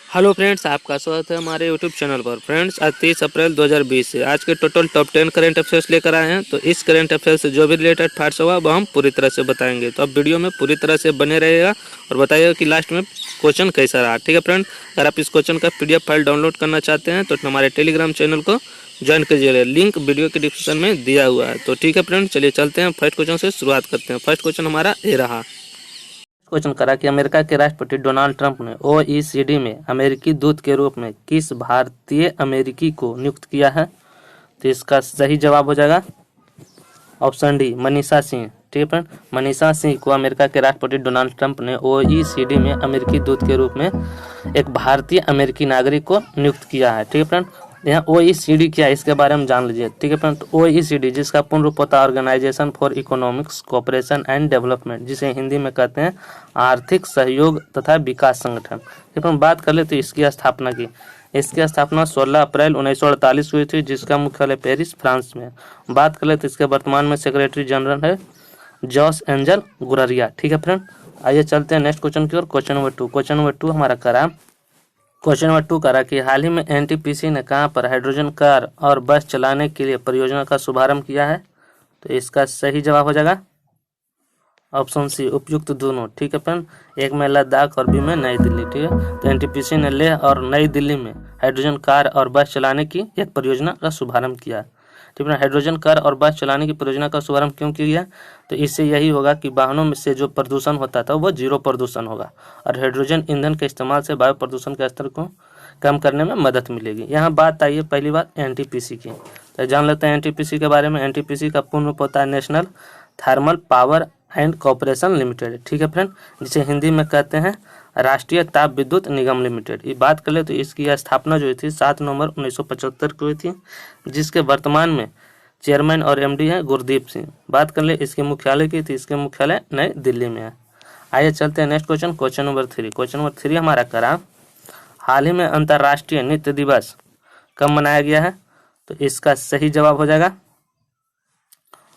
Hello friends, आपका स्वागत है हमारे यूट्यूब चैनल पर। फ्रेंड्स, आज 30 अप्रैल 2020 से आज के टोटल टॉप 10 करंट अफेयर्स लेकर आए हैं। तो इस करंट अफेयर से जो भी रिलेटेड फैक्ट्स होगा वो हम पूरी तरह से बताएंगे। तो अब वीडियो में पूरी तरह से बने रहेगा और बताइएगा कि लास्ट में क्वेश्चन कैसा रहा। ठीक है फ्रेंड, अगर आप इस क्वेश्चन का PDF फाइल डाउनलोड करना चाहते हैं तो हमारे टेलीग्राम चैनल को ज्वाइन कीजिए, लिंक वीडियो के डिस्क्रिप्शन में दिया हुआ है। तो ठीक है फ्रेंड, चलिए चलते हैं फर्स्ट क्वेश्चन से शुरुआत करते हैं। फर्स्ट क्वेश्चन हमारा ये रहा। क्वेश्चन करा कि अमेरिका के राष्ट्रपति डोनाल्ड ट्रंप ने OECD में अमेरिकी दूत के रूप में किस भारतीय अमेरिकी को नियुक्त किया है। तो इसका सही जवाब हो जाएगा ऑप्शन डी, मनीषा सिंह। ठीक है फ्रेंड, मनीषा सिंह को अमेरिका के राष्ट्रपति डोनाल्ड ट्रंप ने OECD में अमेरिकी दूत के रूप में एक भारतीय अमेरिकी नागरिक को नियुक्त किया है। ठीक है फ्रेंड, यहाँ OECD क्या है इसके बारे में जान लीजिए। ठीक है फ्रेंड, तो OECD जिसका पूर्ण रूप होता है organisation for economics cooperation and development, जिसे हिंदी में कहते हैं आर्थिक सहयोग तथा विकास संगठन। ठीक है, बात कर ले तो इसकी स्थापना की। इसकी स्थापना 16 अप्रैल 1948 हुई थी, जिसका मुख्यालय पेरिस फ्रांस में। बात कर ले तो इसके वर्तमान में सेक्रेटरी जनरल है जॉस एंजल गुररिया। ठीक है फ्रेंड, आइए चलते हैं नेक्स्ट क्वेश्चन की ओर। Question number 2। क्वेश्चन नंबर 2 हमारा करा क्वेश्चन नंबर 2 करा कि हाल ही में NTPC ने कहां पर हाइड्रोजन कार और बस चलाने के लिए परियोजना का शुभारंभ किया है। तो इसका सही जवाब हो जाएगा ऑप्शन सी, उपयुक्त दोनों। ठीक है फ्रेंड, एक में लद्दाख और बी में नई दिल्ली। ठीक है, तो NTPC ने लेह और नई दिल्ली में हाइड्रोजन कार और बस चलाने की एक परियोजना का शुभारंभ किया। ठीक है, हाइड्रोजन कार और बस चलाने की परियोजना का शुभारंभ क्यों किया? तो इससे यही होगा कि वाहनों में से जो प्रदूषण होता था वो 0 प्रदूषण होगा और हाइड्रोजन ईंधन के इस्तेमाल से वायु प्रदूषण के स्तर को कम करने में मदद मिलेगी। यहाँ बात आई है पहली बात NTPC की, तो जान लेते हैं NTPC के बारे में। NTPC का पूर्ण रूप होता है national thermal power and corporation limited. ठीक है फ्रेंड, जिसे हिंदी में कहते हैं राष्ट्रीय ताप विद्युत निगम लिमिटेड। ये बात कर ले तो इसकी स्थापना जो हुई थी 7 नवंबर 1975 को हुई थी, जिसके वर्तमान में चेयरमैन और MD है गुरदीप सिंह। बात कर ले इसके मुख्यालय की, तो इसके मुख्यालय नई दिल्ली में है। आइए चलते हैं next question. Question number 3। Question number 3 हमारा करा हाल ही में अंतर्राष्ट्रीय नृत्य दिवस कब मनाया गया है। तो इसका सही जवाब हो जाएगा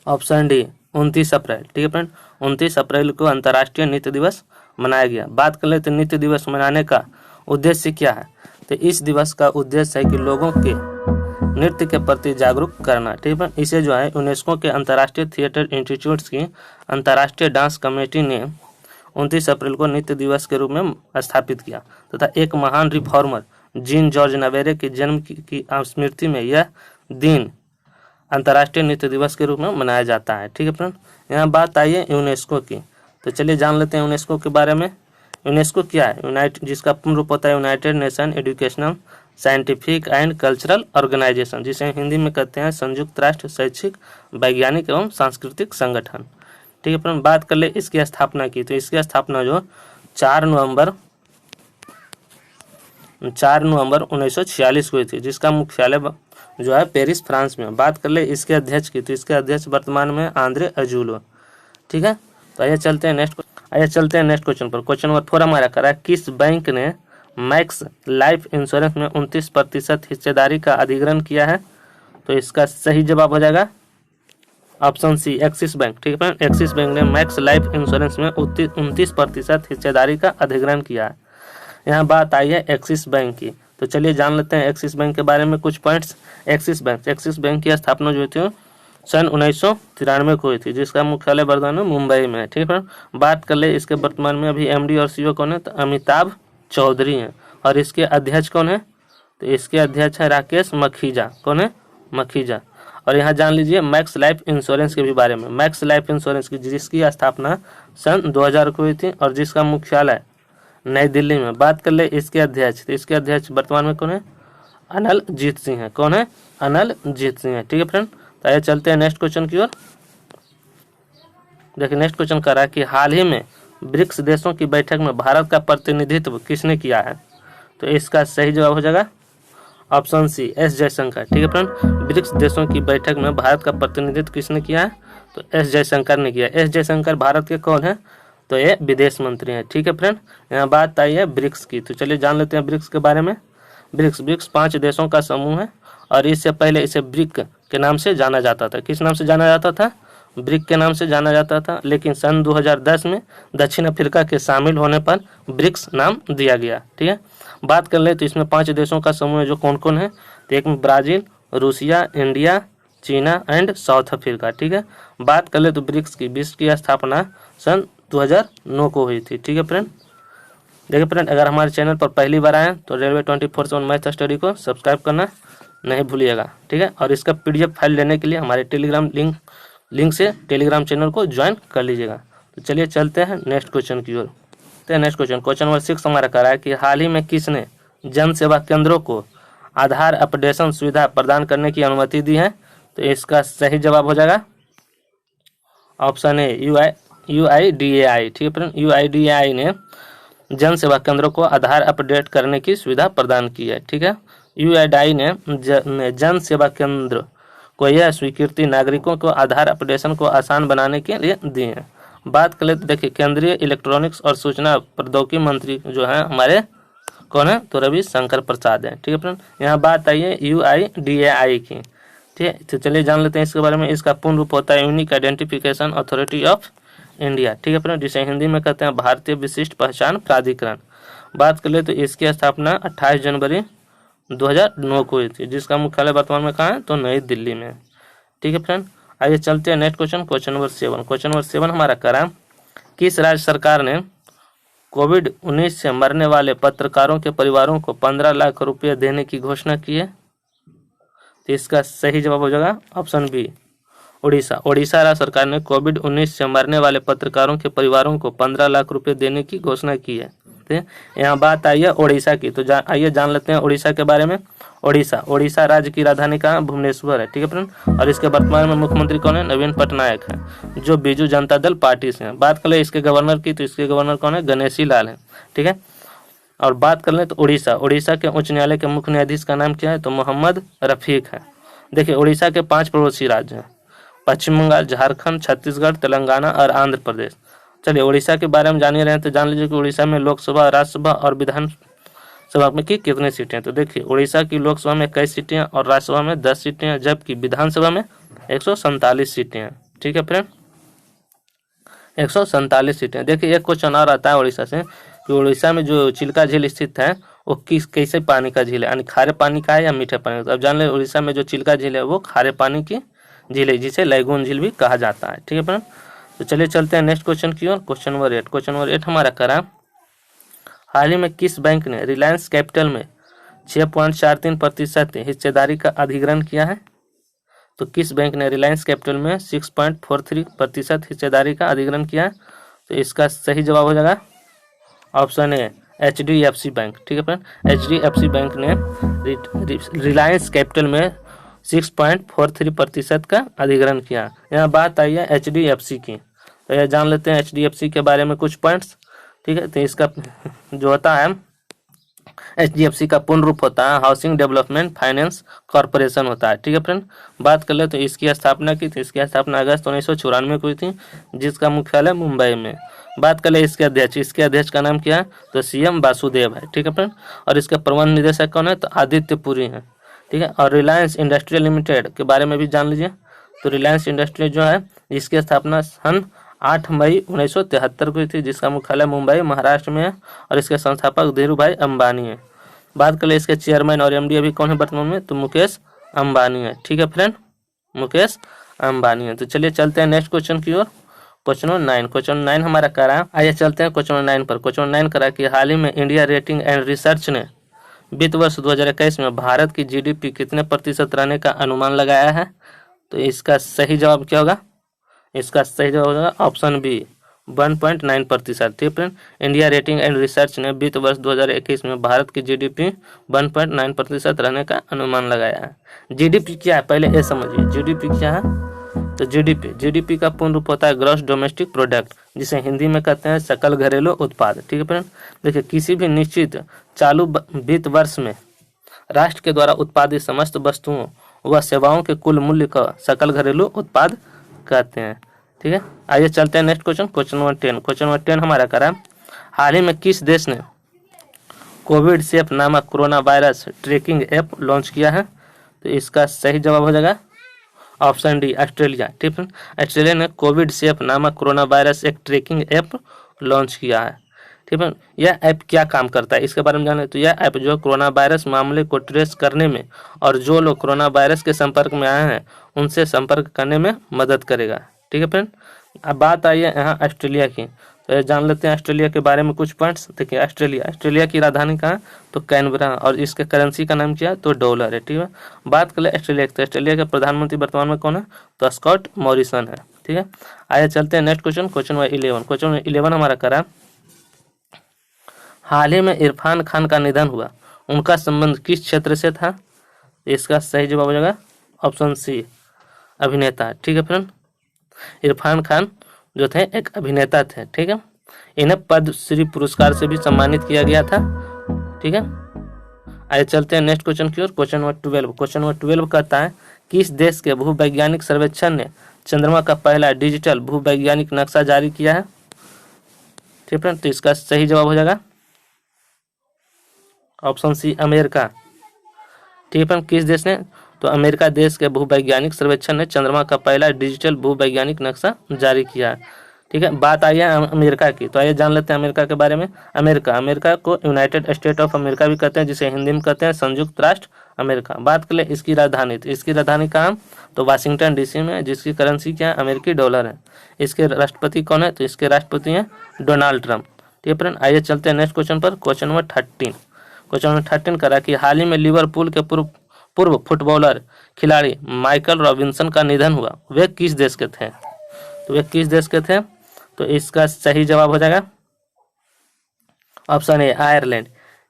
ऑप्शन डी, 29 अप्रैल। ठीक है फ्रेंड, 29 अप्रैल को अंतर्राष्ट्रीय नृत्य दिवस मनाया गया। बात कर लेते नृत्य दिवस मनाने का उद्देश्य क्या है। तो इस दिवस का उद्देश्य है कि लोगों के नृत्य के प्रति जागरूक करना। ठीक है, इसे जो है यूनेस्को के अंतर्राष्ट्रीय थिएटर इंस्टीट्यूट्स की अंतर्राष्ट्रीय डांस कमेटी ने 29 अप्रैल को नृत्य दिवस के रूप में स्थापित किया तथा एक महान रिफॉर्मर जीन जॉर्ज नवेरे के जन्म की स्मृति में यह दिन अंतर्राष्ट्रीय नृत्य दिवस के रूप में मनाया जाता है। ठीक है फ्रेंड, यहाँ बात आई है यूनेस्को की, तो चलिए जान लेते हैं यूनेस्को के बारे में। यूनेस्को क्या है? जिसका पूर्ण रूप होता है united nation educational scientific and cultural organisation, जिसे हिंदी में कहते हैं संयुक्त राष्ट्र शैक्षिक वैज्ञानिक एवं सांस्कृतिक संगठन। ठीक है फ्रेंड, बात कर ले इसकी स्थापना की, तो इसकी स्थापना जो 4 नवंबर 1946 हुई थी, जिसका मुख्यालय जो है पेरिस फ्रांस में। बात कर ले इसके अध्यक्ष की, तो इसके अध्यक्ष वर्तमान में आंद्रे अजूलो। ठीक है, तो आइए चलते हैं नेक्स्ट क्वेश्चन पर। क्वेश्चन नंबर 4 हमारा करा किस बैंक ने मैक्स लाइफ इंश्योरेंस में 29% हिस्सेदारी का अधिग्रहण किया है। तो इसका सही जवाब हो जाएगा ऑप्शन सी, एक्सिस बैंक। ठीक है, एक्सिस बैंक ने मैक्स लाइफ इंश्योरेंस में 29% हिस्सेदारी का अधिग्रहण किया है। यहाँ बात आई है एक्सिस बैंक की, तो चलिए जान लेते हैं एक्सिस बैंक के बारे में कुछ पॉइंट्स। एक्सिस बैंक की स्थापना जो थी सन 1993 को हुई थी, जिसका मुख्यालय वर्तमान में मुंबई में है। ठीक है, बात कर ले इसके वर्तमान में अभी MD और CEO कौन है, तो अमिताभ चौधरी हैं। और इसके अध्यक्ष कौन है, तो इसके अध्यक्ष है राकेश मखीजा। कौन है? मखीजा। और यहाँ जान लीजिए मैक्स लाइफ इंश्योरेंस के भी बारे में। मैक्स लाइफ इंश्योरेंस की जिसकी स्थापना सन 2000 को हुई थी और जिसका मुख्यालय नई दिल्ली में। बात कर ले इसके अध्यक्ष, तो इसके अध्यक्ष वर्तमान में कौन है? अनल जीत सिंह है। कौन है? अनल जीत सिंह है। ठीक है फ्रेंड, तो आइए चलते हैं नेक्स्ट क्वेश्चन की ओर। देखिए नेक्स्ट क्वेश्चन कर रहा है कि हाल ही में ब्रिक्स देशों की बैठक में भारत का प्रतिनिधित्व किसने किया है। तो इसका सही जवाब हो जाएगा ऑप्शन सी, S जयशंकर। ठीक है फ्रेंड, ब्रिक्स देशों की बैठक में भारत का प्रतिनिधित्व किसने किया है, तो S जयशंकर ने किया। S जयशंकर भारत के कौन है, तो ये विदेश मंत्री हैं। ठीक है फ्रेंड, यहाँ बात आई है ब्रिक्स की, तो चलिए जान लेते हैं ब्रिक्स के बारे में। ब्रिक्स 5 देशों का समूह है और इससे पहले इसे ब्रिक के नाम से जाना जाता था। किस नाम से जाना जाता था? ब्रिक के नाम से जाना जाता था, लेकिन सन 2010 में दक्षिण अफ्रीका के शामिल होने पर ब्रिक्स नाम दिया गया। ठीक है, बात कर ले तो इसमें 5 देशों का समूह है, जो कौन कौन है, तो एक में ब्राज़ील, रूसिया, इंडिया, चीना एंड साउथ अफ्रीका। ठीक है। बात कर ले तो ब्रिक्स की स्थापना सन 2009 को हुई थी। ठीक है फ्रेंड। देखिए फ्रेंड, अगर हमारे चैनल पर पहली बार आए तो रेलवे 24/7 मैथ स्टडी को सब्सक्राइब करना नहीं भूलिएगा। ठीक है। और इसका PDF फाइल लेने के लिए हमारे टेलीग्राम लिंक से टेलीग्राम चैनल को ज्वाइन कर लीजिएगा। तो चलिए चलते हैं नेक्स्ट क्वेश्चन की ओर। तो नेक्स्ट क्वेश्चन नंबर 6 हमारा कह रहा है कि हाल ही में किसने जन सेवा केंद्रों को आधार अपडेशन सुविधा प्रदान करने की अनुमति दी है? तो इसका सही जवाब हो जाएगा ऑप्शन ए UIDAI। ठीक है फ्रेंड। UIDAI ने जन सेवा केंद्रों को आधार अपडेट करने की सुविधा प्रदान की है। ठीक है। UIDAI ने जन सेवा केंद्र को यह स्वीकृति नागरिकों को आधार अपडेशन को आसान बनाने के लिए दी है। बात कर ले तो देखिए, केंद्रीय इलेक्ट्रॉनिक्स और सूचना प्रौद्योगिकी मंत्री जो है हमारे कौन है, तो रविशंकर प्रसाद है। ठीक है फ्रेंड। यहाँ बात आई है UIDAI की। ठीक है। तो चलिए जान लेते हैं इसके बारे में। इसका पूर्ण रूप होता है unique identification authority of India. ठीक है फ्रेंड, जिसे हिंदी में कहते हैं भारतीय विशिष्ट पहचान प्राधिकरण। बात कर ले तो इसकी स्थापना 28 जनवरी 2009 को हुई थी, जिसका मुख्यालय वर्तमान में कहाँ है, तो नई दिल्ली में। ठीक है फ्रेंड। आइए चलते हैं next question number 7। Question number 7 हमारा करा, किस राज्य सरकार ने कोविड-19 से मरने वाले पत्रकारों के परिवारों को 15 लाख रुपये देने की घोषणा की है? तो इसका सही जवाब हो जाएगा ऑप्शन बी उड़ीसा। उड़ीसा राज्य सरकार ने कोविड-19 से मरने वाले पत्रकारों के परिवारों को 15 लाख रुपये देने की घोषणा की है। यहाँ बात आई है उड़ीसा की, तो आइए जान लेते हैं उड़ीसा के बारे में। उड़ीसा राज्य की राजधानी कहाँ, भुवनेश्वर है। ठीक है फ्रेंड। और इसके वर्तमान में मुख्यमंत्री कौन है, नवीन पटनायक है, जो बीजू जनता दल पार्टी से हैं। बात कर ले इसके गवर्नर की, तो इसके गवर्नर कौन है, गणेशी लाल है। ठीक है। और बात कर ले तो उड़ीसा के उच्च न्यायालय के मुख्य न्यायाधीश का नाम क्या है, तो मोहम्मद रफीक है। देखिए, उड़ीसा के 5 पड़ोसी राज्य हैं, पश्चिम बंगाल, झारखंड, छत्तीसगढ़, तेलंगाना और आंध्र प्रदेश। चलिए उड़ीसा के बारे में जान ही रहे हैं, तो जान लीजिए कि उड़ीसा में लोकसभा, राज्यसभा और विधानसभा में की कितनी सीटें हैं। तो देखिए, उड़ीसा की लोकसभा में 21 सीटें हैं और राज्यसभा में 10 सीटें हैं, जबकि विधानसभा में 147 सीटें हैं। ठीक है फ्रेंड, 147 सीटें। देखिए, एक क्वेश्चन और आता है उड़ीसा से कि उड़ीसा में जो चिल्का झील स्थित है वो कैसे पानी का झील है, यानी खारे पानी का है या मीठे पानी का। अब जान ले, उड़ीसा में जो चिल्का झील है वो खारे पानी की झील है, जिसे लैगून झील भी कहा जाता है। ठीक है फ्रेंड। तो चलिए चलते हैं नेक्स्ट क्वेश्चन की ओर। क्वेश्चन नंबर 8 हमारा करा, हाल ही में किस बैंक ने रिलायंस कैपिटल में 6.43% हिस्सेदारी का अधिग्रहण किया है? तो किस बैंक ने रिलायंस कैपिटल में 6.43% हिस्सेदारी का अधिग्रहण किया है? तो इसका सही जवाब हो जाएगा ऑप्शन ए HDFC बैंक। ठीक है फ्रेंड। HDFC बैंक ने रिलायंस कैपिटल में 6.43% का अधिग्रहण किया। यहाँ बात आई है HDFC की, तो यह जान लेते हैं HDFC के बारे में कुछ पॉइंट्स। ठीक है। तो इसका जो होता है, HDFC का पूर्ण रूप होता है हाउसिंग डेवलपमेंट फाइनेंस कॉर्पोरेशन होता है। ठीक है फ्रेंड। बात कर ले तो इसकी स्थापना की, तो इसकी स्थापना अगस्त 1994 को हुई थी, जिसका मुख्यालय मुंबई में। बात कर ले इसके अध्यक्ष का नाम क्या है, तो CM वासुदेव है। ठीक है फ्रेंड। और इसके प्रबंध निदेशक कौन है, तो आदित्य पुरी है। ठीक है। और रिलायंस इंडस्ट्रियल लिमिटेड के बारे में भी जान लीजिए। तो रिलायंस इंडस्ट्री जो है, इसकी स्थापना सन 8 मई 1973 को हुई थी, जिसका मुख्यालय मुंबई महाराष्ट्र में है। और इसके संस्थापक धीरूभाई अंबानी है। बात कर ले इसके चेयरमैन और MD अभी कौन है वर्तमान में, तो मुकेश अंबानी है। ठीक है फ्रेंड, मुकेश अंबानी है। तो चलिए चलते हैं नेक्स्ट क्वेश्चन की ओर। क्वेश्चन 9 हमारा करा, आइए चलते हैं क्वेश्चन 9 पर। क्वेश्चन 9 करा कि हाल ही में इंडिया रेटिंग एंड रिसर्च ने वित्त वर्ष 2021 में भारत की GDP कितने प्रतिशत रहने का अनुमान लगाया है? तो इसका सही जवाब क्या होगा? इसका सही जवाब होगा ऑप्शन बी 1.9%। ठीक है। इंडिया रेटिंग एंड रिसर्च ने वित्त वर्ष 2021 में भारत की GDP 1.9% रहने का अनुमान लगाया है। GDP क्या है, पहले ये समझिए। GDP क्या है, तो GDP का पूर्ण रूप होता है ग्रॉस डोमेस्टिक प्रोडक्ट, जिसे हिंदी में कहते हैं सकल घरेलू उत्पाद। ठीक है फ्रेंड। देखिए, किसी भी निश्चित चालू वित्त वर्ष में राष्ट्र के द्वारा उत्पादित समस्त वस्तुओं व सेवाओं के कुल मूल्य का सकल घरेलू उत्पाद कहते हैं। ठीक है। आइए चलते हैं next question number 10। Question number 10 हमारा करा, हाल ही में किस देश ने कोविड सेफ नामक corona virus tracking app launch किया है? तो इसका सही जवाब हो जाएगा ऑप्शन डी ऑस्ट्रेलिया। ठीक है। ऑस्ट्रेलिया ने कोविड सेफ नामक कोरोना वायरस एक ट्रैकिंग ऐप लॉन्च किया है। ठीक है। यह ऐप क्या काम करता है इसके बारे में जाने। तो यह ऐप जो कोरोना वायरस मामले को ट्रेस करने में और जो लोग कोरोना वायरस के संपर्क में आए हैं उनसे संपर्क करने में मदद करेगा। ठीक है फ्रेंड। अब बात आई है यहाँ ऑस्ट्रेलिया की, तो जान लेते हैं ऑस्ट्रेलिया के बारे में कुछ पॉइंट्स। देखिए ऑस्ट्रेलिया की राजधानी कहाँ है, तो कैनबरा, और इसके करेंसी का नाम क्या है, तो डॉलर है। ठीक है। बात कर ले ऑस्ट्रेलिया की, तो ऑस्ट्रेलिया के प्रधानमंत्री वर्तमान में कौन है, तो स्कॉट मॉरिसन है। ठीक है। आइए चलते हैं next question, question number 11। Question number 11 हमारा करा, हाल ही में इरफान खान का निधन हुआ, उनका संबंध किस क्षेत्र से था। इसका सही जवाब हो जाएगा ऑप्शन सी, अभिनेता। ठीक है फ्रेंड। इरफान खान जो थे एक अभिनेता थे। ठीक है। इन्हें पद्मश्री पुरस्कार से भी सम्मानित किया गया था। ठीक है। आइए चलते हैं नेक्स्ट क्वेश्चन की ओर, क्वेश्चन नंबर 12। क्वेश्चन नंबर 12 कहता है, किस देश के भूवैज्ञानिक सर्वेक्षण ने चंद्रमा का पहला डिजिटल भूवैज्ञानिक नक्शा जारी किया है। ठीक है। तो इसका सही जवाब हो जाएगा ऑप्शन सी, अमेरिका। ठीक है। किस देश ने, तो अमेरिका देश के भूवैज्ञानिक सर्वेक्षण ने चंद्रमा का पहला डिजिटल भूवैज्ञानिक नक्शा जारी किया। ठीक है। बात आई है अमेरिका की, तो आइए जान लेते हैं अमेरिका के बारे में। अमेरिका को यूनाइटेड स्टेट ऑफ अमेरिका भी कहते हैं, जिसे हिंदी में कहते हैं संयुक्त राष्ट्र अमेरिका। बात कर ले इसकी राजधानी, तो इसकी राजधानी कहाँ, तो वाशिंगटन डीसी में, जिसकी करेंसी क्या है, अमेरिकी डॉलर है। इसके राष्ट्रपति कौन है, तो इसके राष्ट्रपति हैं डोनाल्ड ट्रंप। ठीक है फ्रेंड। आइए चलते हैं नेक्स्ट क्वेश्चन पर, क्वेश्चन नंबर 13। क्वेश्चन नंबर 13 करा कि हाल ही में लिवरपूल के पूर्व फुटबॉलर खिलाड़ी माइकल रॉबिन्सन का निधन हुआ, वे किस देश के थे। तो वे किस देश के थे, तो इसका सही जवाब हो जाएगा ऑप्शन ए, आयरलैंड।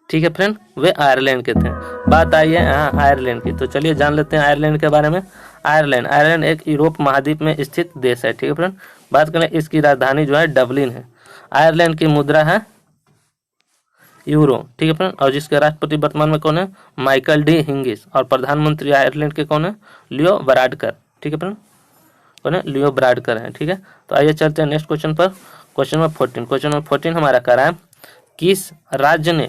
ठीक है फ्रेंड। वे आयरलैंड के थे। बात आई है यहाँ आयरलैंड की, तो चलिए जान लेते हैं आयरलैंड के बारे में। आयरलैंड एक यूरोप महाद्वीप में स्थित देश है। ठीक है फ्रेंड। बात करें इसकी राजधानी जो है डबलिन है। आयरलैंड की मुद्रा है यूरो। ठीक है फ्रेंड। और जिसके राष्ट्रपति वर्तमान में कौन है, माइकल डी हिंगिस, और प्रधानमंत्री आयरलैंड के कौन है, लियो वराडकर। ठीक है फ्रेंड। कौन है, लियो वराडकर है। ठीक है। तो आइए चलते हैं नेक्स्ट क्वेश्चन पर, क्वेश्चन नंबर 14। क्वेश्चन नंबर 14 हमारा करा है, किस राज्य ने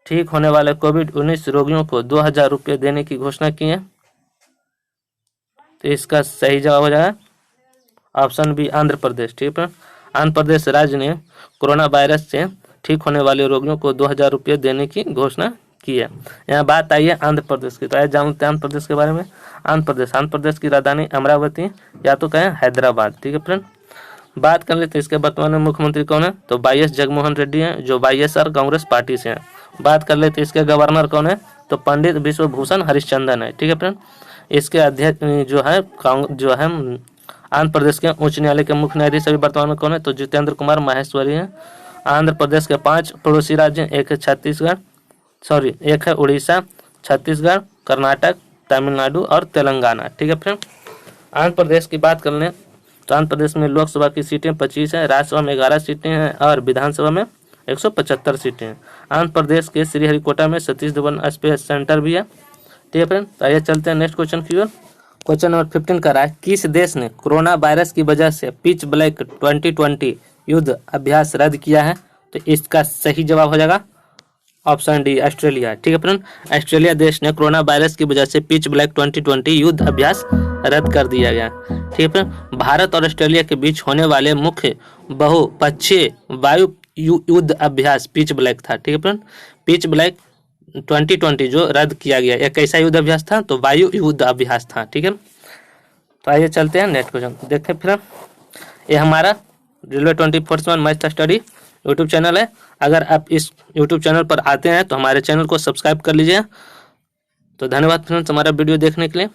ठीक होने वाले कोविड-19 रोगियों को 2000 रुपये देने की घोषणा की है। तो इसका सही जवाब हो जाएगा ऑप्शन बी, आंध्र प्रदेश। ठीक है। आंध्र प्रदेश राज्य ने कोरोना वायरस से ठीक होने वाले रोगियों को 2000 रुपये देने की घोषणा की है। यहाँ बात आई है आंध्र प्रदेश की, तो आइए जानते हैं आंध्र प्रदेश के बारे में। आंध्र प्रदेश की राजधानी अमरावती या तो कहें हैदराबाद। ठीक है फ्रेंड। बात कर लेते हैं इसके वर्तमान में मुख्यमंत्री कौन है, तो वाईएस जगनमोहन रेड्डी हैं, जो वाईएसआर कांग्रेस पार्टी से हैं। बात कर लेते हैं इसके गवर्नर कौन है, तो पंडित विश्वभूषण हरिश्चंद्रन है। ठीक है फ्रेंड। इसके अध्यक्ष जो है आंध्र प्रदेश के उच्च न्यायालय के मुख्य न्यायाधीश अभी वर्तमान में कौन है, तो जितेंद्र कुमार माहेश्वरी हैं। आंध्र प्रदेश के 5 पड़ोसी राज्य, एक है उड़ीसा, छत्तीसगढ़, कर्नाटक, तमिलनाडु और तेलंगाना। ठीक है फ्रेंड। आंध्र प्रदेश की बात कर लें तो आंध्र प्रदेश में लोकसभा की सीटें 25 हैं, राज्यसभा में 11 सीटें हैं और विधानसभा में 175 सीटें हैं। आंध्र प्रदेश के श्रीहरिकोटा में सतीश धवन स्पेस सेंटर भी है। ठीक है फ्रेंड। तो आइए चलते हैं नेक्स्ट क्वेश्चन की ओर। क्वेश्चन नंबर 15 का है, किस देश ने कोरोना वायरस की वजह से पिच ब्लैक 2020 युद्ध अभ्यास रद्द किया है। तो इसका सही जवाब हो जाएगा ऑप्शन डी, ऑस्ट्रेलिया। ठीक है फ्रेंड। ऑस्ट्रेलिया देश ने कोरोना वायरस की वजह से पिच ब्लैक 2020 युद्ध अभ्यास रद्द कर दिया गया। ठीक है फ्रेंड। भारत और ऑस्ट्रेलिया के बीच होने वाले मुख्य बहुपक्षीय वायु युद्ध अभ्यास पिच ब्लैक था। ठीक है फ्रेंड। पिच ब्लैक 2020 जो रद्द किया गया, यह कैसा युद्ध अभ्यास था, तो वायु युद्ध अभ्यास था। ठीक है। तो आइए चलते हैं नेक्स्ट क्वेश्चन देखें फिर। ये हमारा railway 24/7 math study YouTube channel है। अगर आप इस यूट्यूब चैनल पर आते हैं तो हमारे चैनल को सब्सक्राइब कर लीजिए। तो धन्यवाद फ्रेंड्स हमारा वीडियो देखने के लिए।